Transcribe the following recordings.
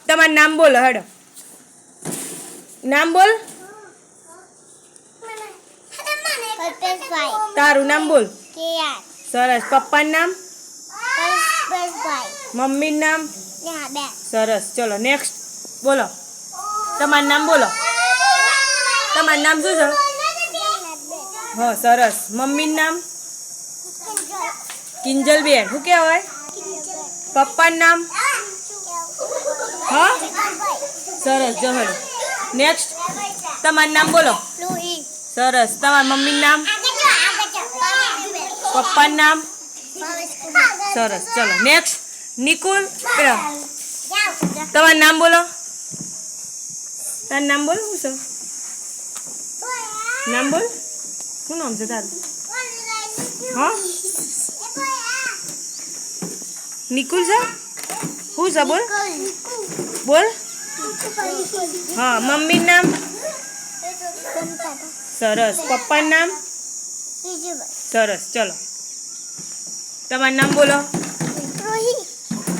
તમારું નામ બોલો હેડો નામ બોલ તારું નામ બોલ સરસ પપ્પાનું નામ મમ્મીનું નામ સરસ ચલો નેક્સ્ટ બોલો તમારું નામ બોલો તમારું નામ શું છે હા સરસ મમ્મીનું નામ કિંજલબેન શું કહેવાય પપ્પાનું નામ હા સરસ જહર નેક્સ્ટ તમારું નામ બોલો સરસ તમારા મમ્મીનું નામ પપ્પાનું નામ સરસ ચલો નેક્સ્ટ નિકુલ તમારું નામ બોલો તારું નામ બોલ શું છે નામ બોલ શું નામ છે તારું હા નિકુલ છે શું છે બોલ બોલ હા મમ્મીનું નામ સરસ પપ્પાનું નામ સરસ ચલો તમારું નામ બોલો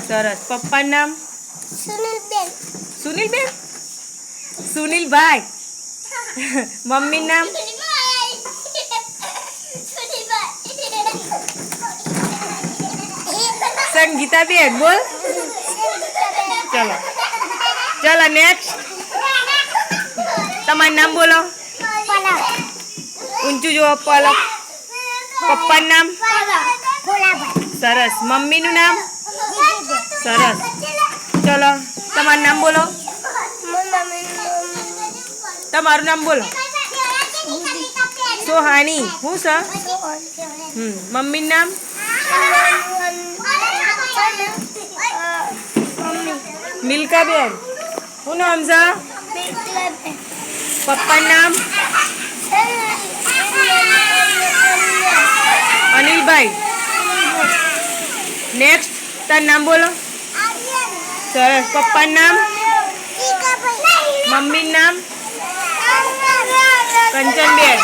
સરસ પપ્પાનું નામ સુનિલબેન સુનિલભાઈ મમ્મીનું નામ સંગીતાબેન બોલ ચલો ચલો નેક્સ્ટ તમારું નામ બોલો ઊંચું જુઓ પલક પપ્પાનું નામ સરસ મમ્મીનું નામ સરસ ચલો તમારું નામ બોલો તમારું નામ બોલો સોહાની હું છે મમ્મીનું નામ મિલ્કાબેન શું નામ છે પપ્પાનું નામ અનિલભાઈ નેક્સ્ટ તારું નામ બોલો સરસ પપ્પાનું નામ મમ્મીનું નામ કંચનબેન